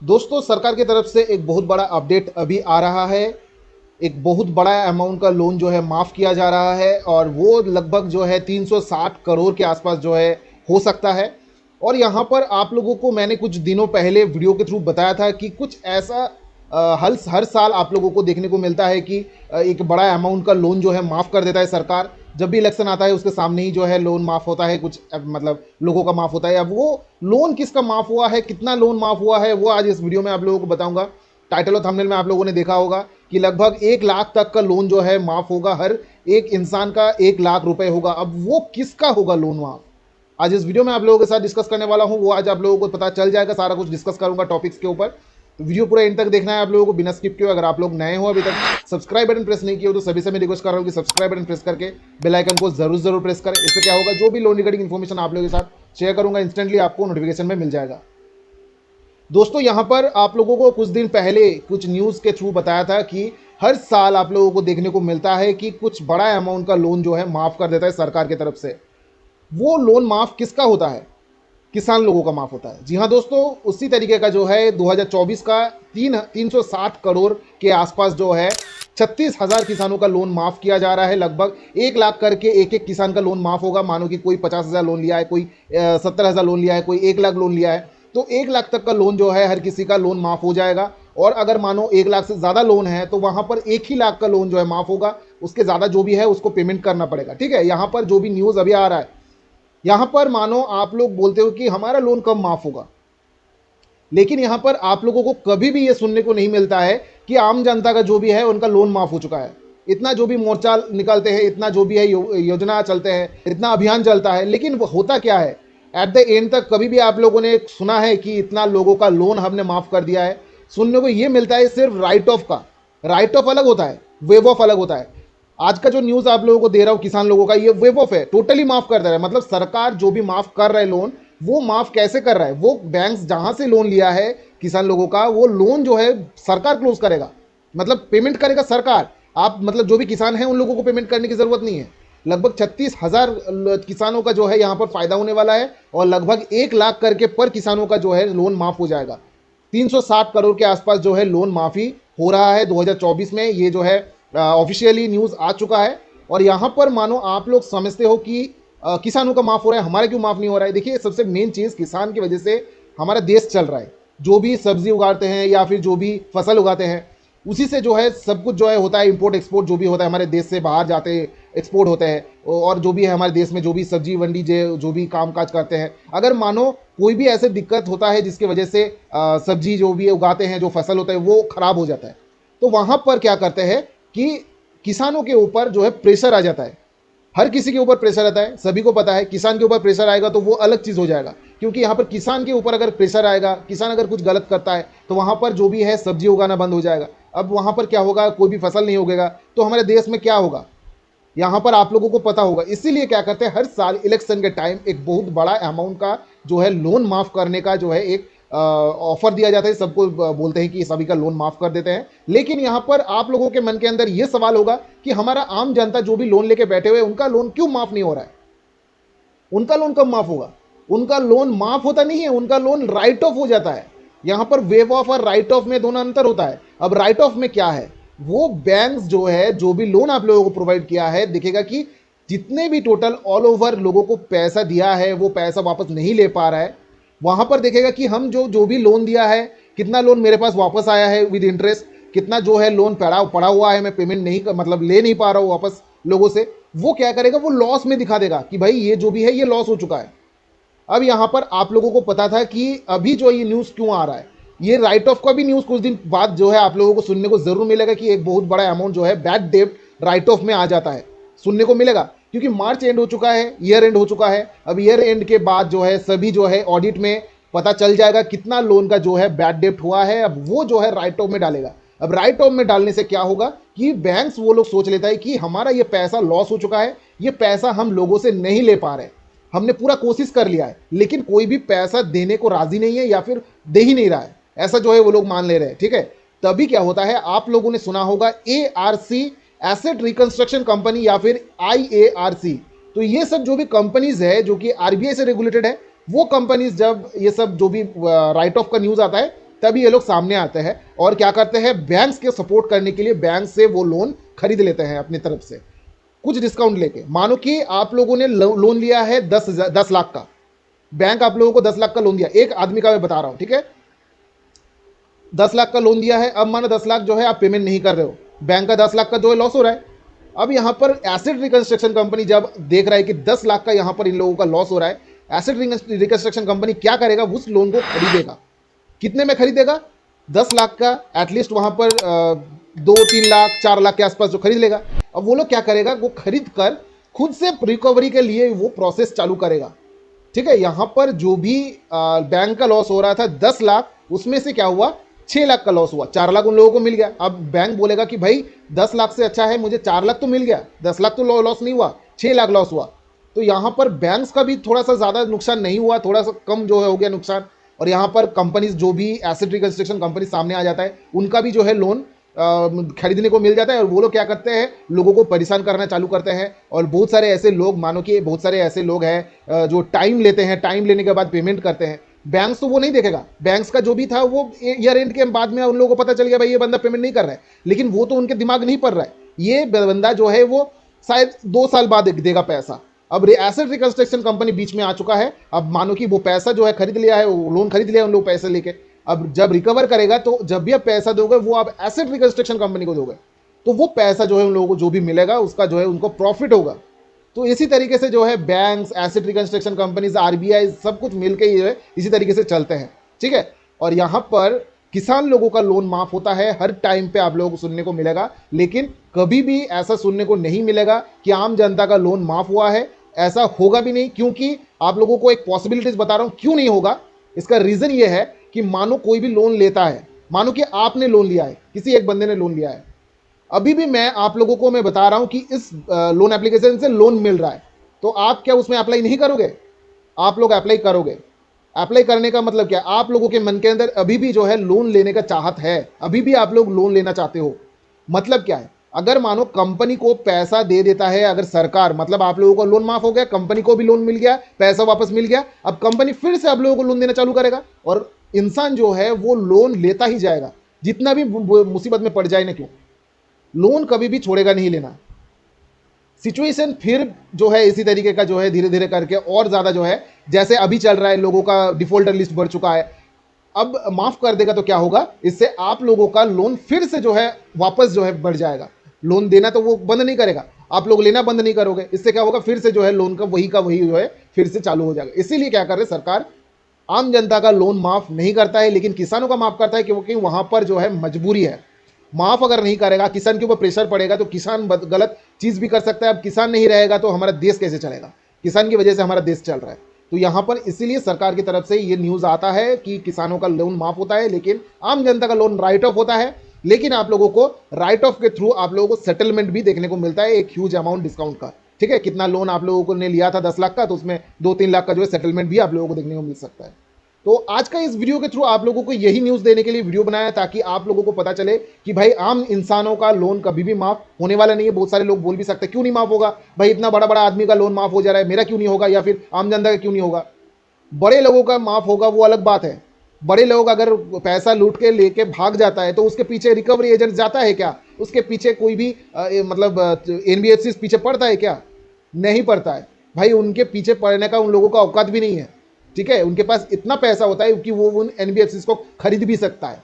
दोस्तों सरकार की तरफ से एक बहुत बड़ा अपडेट अभी आ रहा है। एक बहुत बड़ा अमाउंट का लोन जो है माफ़ किया जा रहा है और वो लगभग जो है 360 करोड़ के आसपास जो है हो सकता है। और यहाँ पर आप लोगों को मैंने कुछ दिनों पहले वीडियो के थ्रू बताया था कि कुछ ऐसा हर साल आप लोगों को देखने को मिलता है कि एक बड़ा अमाउंट का लोन जो है माफ़ कर देता है सरकार। जब भी इलेक्शन आता है उसके सामने ही जो है लोन माफ़ होता है, कुछ मतलब लोगों का माफ़ होता है। अब वो लोन किसका माफ़ हुआ है, कितना लोन माफ़ हुआ है, वो आज इस वीडियो में आप लोगों को बताऊंगा। टाइटल और थंबनेल में आप लोगों ने देखा होगा कि लगभग 1 लाख तक का लोन जो है माफ़ होगा। हर एक इंसान का 1 लाख रुपए होगा। अब वो किसका होगा लोन माफ़, आज इस वीडियो में आप लोगों के साथ डिस्कस करने वाला हूं। वो आज आप लोगों को पता चल जाएगा, सारा कुछ डिस्कस करूंगा टॉपिक्स के ऊपर। तो वीडियो पूरा एंड तक देखना है आप लोगों को बिना स्किप किए। अगर आप लोग नए हो, अभी तक सब्सक्राइब बटन प्रेस नहीं किया हो, तो सभी से मैं रिक्वेस्ट कर रहा हूँ कि सब्सक्राइब बटन प्रेस करके बेल आइकन को जरूर प्रेस करें। इससे क्या होगा, जो भी लोन रिगार्डिंग इन्फॉर्मेशन आप लोगों के साथ शेयर करूंगा इंस्टेंटली आपको नोटिफिकेशन में मिल जाएगा। दोस्तों यहाँ पर आप लोगों को कुछ दिन पहले कुछ न्यूज़ के थ्रू बताया था कि हर साल आप लोगों को देखने को मिलता है कि कुछ बड़ा अमाउंट का लोन जो है माफ़ कर देता है सरकार की तरफ से। वो लोन माफ़ किसका होता है? किसान लोगों का माफ़ होता है। जी हाँ दोस्तों, उसी तरीके का जो है 2024 का 360 करोड़ के आसपास जो है 36,000 किसानों का लोन माफ़ किया जा रहा है। लगभग 1 लाख करके एक एक किसान का लोन माफ़ होगा। मानो कि कोई 50,000 लोन लिया है, कोई 70,000 लोन लिया है, कोई 1 लाख लोन लिया है, तो 1 लाख तक का लोन जो है हर किसी का लोन माफ़ हो जाएगा। और अगर मानो 1 लाख से ज़्यादा लोन है तो वहाँ पर 1 ही लाख का लोन जो है माफ़ होगा। उसके ज़्यादा जो भी है उसको पेमेंट करना पड़ेगा। ठीक है, यहाँ पर जो भी न्यूज़ अभी आ रहा है, यहाँ पर मानो आप लोग बोलते हो कि हमारा लोन कब माफ़ होगा, लेकिन यहाँ पर आप लोगों को कभी भी ये सुनने को नहीं मिलता है कि आम जनता का जो भी है उनका लोन माफ़ हो चुका है। इतना जो भी मोर्चा निकलते हैं, इतना जो भी है योजना चलते हैं, इतना अभियान चलता है, लेकिन वो होता क्या है एट द एंड तक? कभी भी आप लोगों ने सुना है कि इतना लोगों का लोन हमने माफ़ कर दिया है? सुनने को ये मिलता है सिर्फ राइट ऑफ का। राइट ऑफ अलग होता है, वेव ऑफ अलग होता है। आज का जो न्यूज़ आप लोगों को दे रहा हूँ किसान लोगों का, ये वेव ऑफ है, टोटली माफ़ कर दे रहा है। मतलब सरकार जो भी माफ़ कर रहा है लोन, वो माफ़ कैसे कर रहा है? वो बैंक जहां से लोन लिया है किसान लोगों का, वो लोन जो है सरकार क्लोज करेगा, मतलब पेमेंट करेगा सरकार। आप मतलब जो भी किसान हैं उन लोगों को पेमेंट करने की ज़रूरत नहीं है। लगभग 36,000 किसानों का जो है यहाँ पर फ़ायदा होने वाला है और लगभग 1 लाख करके पर किसानों का जो है लोन माफ़ हो जाएगा। 360 करोड़ के आसपास जो है लोन माफ़ी हो रहा है 2024 में। ये जो है ऑफिशियली न्यूज़ आ चुका है। और यहाँ पर मानो आप लोग समझते हो कि किसानों का माफ़ हो रहा है, हमारा क्यों माफ़ नहीं हो रहा है? देखिए, सबसे मेन चीज़, किसान की वजह से हमारा देश चल रहा है। जो भी सब्जी उगाते हैं या फिर जो भी फसल उगाते हैं, उसी से जो है सब कुछ जो है होता है। इंपोर्ट एक्सपोर्ट जो भी होता है हमारे देश से बाहर जाते एक्सपोर्ट होते हैं। और जो भी है हमारे देश में जो भी सब्जी मंडी जो भी काम काज करते हैं, अगर मानो कोई भी ऐसे दिक्कत होता है जिसकी वजह से सब्जी जो भी उगाते हैं, जो फसल होता है वो खराब हो जाता है, तो वहाँ पर क्या करते हैं कि किसानों के ऊपर जो है प्रेशर आ जाता है। हर किसी के ऊपर प्रेशर आता है, सभी को पता है। किसान के ऊपर प्रेशर आएगा तो वो अलग चीज़ हो जाएगा, क्योंकि यहाँ पर किसान के ऊपर अगर प्रेशर आएगा, किसान अगर कुछ गलत करता है तो वहाँ पर जो भी है सब्जी उगाना बंद हो जाएगा। अब वहाँ पर क्या होगा, कोई भी फसल नहीं उगेगा तो हमारे देश में क्या होगा, यहाँ पर आप लोगों को पता होगा। इसीलिए क्या करते हैं, हर साल इलेक्शन के टाइम एक बहुत बड़ा अमाउंट का जो है लोन माफ़ करने का जो है एक ऑफर दिया जाता है। सबको बोलते हैं कि सभी का लोन माफ़ कर देते हैं। लेकिन यहाँ पर आप लोगों के मन के अंदर ये सवाल होगा कि हमारा आम जनता जो भी लोन लेके बैठे हुए, उनका लोन क्यों माफ़ नहीं हो रहा है? उनका लोन कब माफ़ होगा? उनका लोन माफ़ होता नहीं है, उनका लोन राइट ऑफ हो जाता है। यहाँ पर वेव ऑफ और राइट ऑफ में दोनों अंतर होता है। अब राइट ऑफ में क्या है, वो बैंक जो है जो भी लोन आप लोगों को प्रोवाइड किया है, देखेगा कि जितने भी टोटल ऑल ओवर लोगों को पैसा दिया है वो पैसा वापस नहीं ले पा रहा है। वहां पर देखेगा कि हम जो जो भी लोन दिया है, कितना लोन मेरे पास वापस आया है विद इंटरेस्ट, कितना जो है लोन पड़ा हुआ है, मैं पेमेंट नहीं मतलब ले नहीं पा रहा हूँ वापस लोगों से। वो क्या करेगा, वो लॉस में दिखा देगा कि भाई ये जो भी है ये लॉस हो चुका है। अब यहाँ पर आप लोगों को पता था कि अभी जो ये न्यूज़ क्यों आ रहा है, ये राइट ऑफ का भी न्यूज़ कुछ दिन बाद जो है आप लोगों को सुनने को जरूर मिलेगा कि एक बहुत बड़ा अमाउंट जो है बैड डेब्ट राइट ऑफ में आ जाता है, सुनने को मिलेगा। क्योंकि मार्च एंड हो चुका है, ईयर एंड हो चुका है। अब ईयर एंड के बाद जो है सभी जो है ऑडिट में पता चल जाएगा कितना लोन का जो है बैड डेब्ट हुआ है। अब वो जो है राइट ऑफ में डालेगा। अब राइट ऑफ में डालने से क्या होगा कि बैंक्स वो लोग सोच लेता है कि हमारा ये पैसा लॉस हो चुका है, ये पैसा हम लोगों से नहीं ले पा रहे, हमने पूरा कोशिश कर लिया है लेकिन कोई भी पैसा देने को राजी नहीं है या फिर दे ही नहीं रहा है, ऐसा जो है वो लोग मान ले रहे हैं। ठीक है, तभी क्या होता है, आप लोगों ने सुना होगा ARC, एसेट रिकंस्ट्रक्शन कंपनी, या फिर IARC। तो ये सब जो भी कंपनीज है जो कि RBI से रेगुलेटेड है, वो कंपनीज जब ये सब जो भी राइट ऑफ का न्यूज आता है तभी ये लोग सामने आते हैं और क्या करते हैं, बैंक्स के सपोर्ट करने के लिए बैंक से वो लोन खरीद लेते हैं अपनी तरफ से कुछ डिस्काउंट लेके। मानो कि आप लोगों ने लोन लिया है 10 लाख का, बैंक आप लोगों को 10 लाख का लोन दिया, एक आदमी का मैं बता रहा हूं, ठीक है, 10 लाख का लोन दिया है। अब मानो 10 लाख जो है आप पेमेंट नहीं कर रहे हो, बैंक का 10 लाख का जो है लॉस हो रहा है। अब यहां पर एसेट रिकंस्ट्रक्शन कंपनी जब देख रहा है कि 10 लाख का यहां पर इन लोगों का लॉस हो रहा है, एसेट रिकंस्ट्रक्शन कंपनी क्या करेगा, उस लोन को खरीदेगा। कितने में खरीदेगा, 10 लाख का एटलीस्ट वहां पर 2-3 लाख 4 लाख के आसपास जो खरीद लेगा। अब वो लोग क्या करेगा, वो खरीद कर खुद से रिकवरी के लिए वो प्रोसेस चालू करेगा। ठीक है, यहां पर जो भी बैंक का लॉस हो रहा था 10 लाख, उसमें से क्या हुआ, 6 लाख का लॉस हुआ, 4 लाख उन लोगों को मिल गया। अब बैंक बोलेगा कि भाई 10 लाख से अच्छा है मुझे 4 लाख तो मिल गया, 10 लाख तो लॉस नहीं हुआ, 6 लाख लॉस हुआ। तो यहां पर बैंक्स का भी थोड़ा सा ज्यादा नुकसान नहीं हुआ, थोड़ा सा कम जो है हो गया नुकसान। और यहाँ पर कंपनीज जो भी एसेट रिकंस्ट्रक्शन कंपनी सामने आ जाता है, उनका भी जो है लोन खरीदने को मिल जाता है। और वो लोग क्या करते हैं, लोगों को परेशान करना चालू करते हैं। और बहुत सारे ऐसे लोग, मानो कि बहुत सारे ऐसे लोग हैं जो टाइम लेते हैं, टाइम लेने के बाद पेमेंट करते हैं। बैंक्स तो वो नहीं देखेगा, बैंक्स का जो भी था वो ईयर एंड के बाद में उन लोगों को पता चल गया भाई ये बंदा पेमेंट नहीं कर रहा है, लेकिन वो तो उनके दिमाग नहीं पड़ रहा है, ये बंदा जो है वो शायद 2 साल बाद देगा पैसा। अब एसेट रिकंस्ट्रक्शन कंपनी बीच में आ चुका है। अब मानो कि वो पैसा जो है खरीद लिया है, वो लोन खरीद लिया है उन लोग पैसे लेके। अब जब रिकवर करेगा तो जब भी आप पैसा दोगे वो आप एसेट रिकंस्ट्रक्शन कंपनी को दोगे, तो वो पैसा जो है उन लोगों को जो भी मिलेगा उसका जो है उनको प्रॉफिट होगा। तो इसी तरीके से जो है banks, asset reconstruction companies, RBI सब कुछ मिलकर ही जो है इसी तरीके से चलते हैं। ठीक है, और यहाँ पर किसान लोगों का लोन माफ होता है हर टाइम पे, आप लोगों को सुनने को मिलेगा। लेकिन कभी भी ऐसा सुनने को नहीं मिलेगा कि आम जनता का लोन माफ हुआ है, ऐसा होगा भी नहीं। क्योंकि आप लोगों को एक पॉसिबिलिटीज बता रहा हूं क्यों नहीं होगा। इसका रीजन ये है कि मानो कोई भी लोन लेता है, मानो कि आपने लोन लिया है, किसी एक बंदे ने लोन लिया है, अभी भी मैं आप लोगों को मैं बता रहा हूं कि इस लोन एप्लीकेशन से लोन मिल रहा है, तो आप क्या उसमें अप्लाई नहीं करोगे? आप लोग अप्लाई करोगे। अप्लाई करने का मतलब क्या, आप लोगों के मन के अंदर अभी भी जो है लोन लेने का चाहत है, अभी भी आप लोग लोन लेना चाहते हो। मतलब क्या है, अगर मानो कंपनी को पैसा दे देता है अगर सरकार, मतलब आप लोगों को लोन माफ हो गया, कंपनी को भी लोन मिल गया, पैसा वापस मिल गया, अब कंपनी फिर से आप लोगों को लोन देना चालू करेगा और इंसान जो है वो लोन लेता ही जाएगा, जितना भी मुसीबत में पड़ जाए ना क्यों, लोन कभी भी छोड़ेगा नहीं लेना। सिचुएशन फिर जो है इसी तरीके का जो है धीरे धीरे करके और ज्यादा जो है, जैसे अभी चल रहा है, लोगों का डिफॉल्टर लिस्ट बढ़ चुका है, अब माफ कर देगा तो क्या होगा, इससे आप लोगों का लोन फिर से जो है वापस जो है बढ़ जाएगा। लोन देना तो वो बंद नहीं करेगा, आप लोग लेना बंद नहीं करोगे, इससे क्या होगा, फिर से जो है लोन का वही जो है फिर से चालू हो जाएगा। इसीलिए क्या कर रहे सरकार, आम जनता का लोन माफ नहीं करता है लेकिन किसानों का माफ करता है, क्योंकि वहां पर जो है मजबूरी है। माफ अगर नहीं करेगा, किसान के ऊपर प्रेशर पड़ेगा तो किसान गलत चीज भी कर सकता है। अब किसान नहीं रहेगा तो हमारा देश कैसे चलेगा, किसान की वजह से हमारा देश चल रहा है। तो यहां पर इसीलिए सरकार की तरफ से ये न्यूज आता है कि किसानों का लोन माफ होता है लेकिन आम जनता का लोन राइट ऑफ होता है। लेकिन आप लोगों को राइट ऑफ के थ्रू आप लोगों को सेटलमेंट भी देखने को मिलता है, एक ह्यूज अमाउंट डिस्काउंट का। ठीक है, कितना लोन आप लोगों को ने लिया था 10 लाख का, तो उसमें 2-3 लाख का जो है सेटलमेंट भी आप लोगों को देखने को मिल सकता है। तो आज का इस वीडियो के थ्रू आप लोगों को यही न्यूज़ देने के लिए वीडियो बनाया, ताकि आप लोगों को पता चले कि भाई आम इंसानों का लोन कभी भी माफ होने वाला नहीं है। बहुत सारे लोग बोल भी सकते हैं क्यों नहीं माफ होगा भाई, इतना बड़ा बड़ा आदमी का लोन माफ हो जा रहा है, मेरा क्यों नहीं होगा, या फिर आम जनता का क्यों नहीं होगा। बड़े लोगों का माफ होगा वो अलग बात है। बड़े लोग अगर पैसा लूट के लेके भाग जाता है तो उसके पीछे रिकवरी एजेंट जाता है क्या, उसके पीछे कोई भी मतलब एनबीएफसी पीछे पड़ता है क्या? नहीं पड़ता है भाई, उनके पीछे पड़ने का उन लोगों का औकात भी नहीं है। ठीक है, उनके पास इतना पैसा होता है कि वो उन एनबीएफसी को खरीद भी सकता है।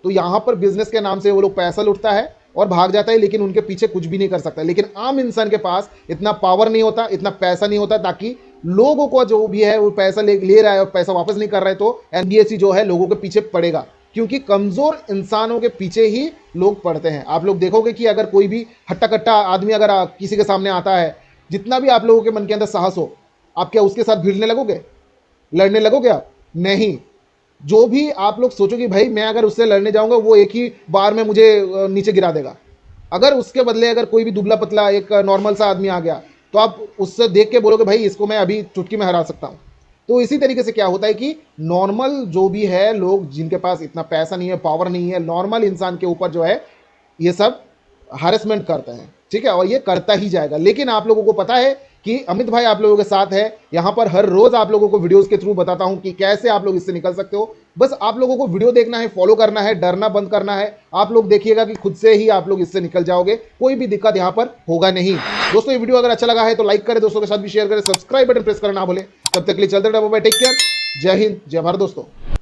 तो यहां पर बिजनेस के नाम से वो लोग पैसा लुटता है और भाग जाता है, लेकिन उनके पीछे कुछ भी नहीं कर सकता। लेकिन आम इंसान के पास इतना पावर नहीं होता, इतना पैसा नहीं होता, ताकि लोगों को जो भी है वो पैसा ले रहा है और पैसा वापस नहीं कर रहा है तो एनबीएफसी जो है लोगों के पीछे पड़ेगा, क्योंकि कमजोर इंसानों के पीछे ही लोग पड़ते हैं। आप लोग देखोगे कि अगर कोई भी हट्टा कट्टा आदमी अगर किसी के सामने आता है, जितना भी आप लोगों के मन के अंदर साहस हो, आप क्या उसके साथ भिड़ने लगोगे, लड़ने लगोगे आप? नहीं। जो भी आप लोग सोचोगे भाई मैं अगर उससे लड़ने जाऊंगा वो एक ही बार में मुझे नीचे गिरा देगा, अगर उसके बदले अगर कोई भी दुबला पतला एक नॉर्मल सा आदमी आ गया तो आप उससे देख के बोलोगे भाई इसको मैं अभी चुटकी में हरा सकता हूं। तो इसी तरीके से क्या होता है कि नॉर्मल जो भी है लोग, जिनके पास इतना पैसा नहीं है, पावर नहीं है, नॉर्मल इंसान के ऊपर जो है ये सब हैरेसमेंट करते हैं। ठीक है, और ये करता ही जाएगा। लेकिन आप लोगों को पता है कि अमित भाई आप लोगों के साथ है। यहाँ पर हर रोज आप लोगों को वीडियोस के थ्रू बताता हूँ कि कैसे आप लोग इससे निकल सकते हो। बस आप लोगों को वीडियो देखना है, फॉलो करना है, डरना बंद करना है। आप लोग देखिएगा कि खुद से ही आप लोग इससे निकल जाओगे, कोई भी दिक्कत यहाँ पर होगा नहीं। दोस्तों ये वीडियो अगर अच्छा लगा है तो लाइक करें, दोस्तों के साथ भी शेयर करें, सब्सक्राइब बटन प्रेस करना ना भूलें। तब तक के लिए चलते रहो, बाय, टेक केयर, जय हिंद, जय भारत दोस्तों।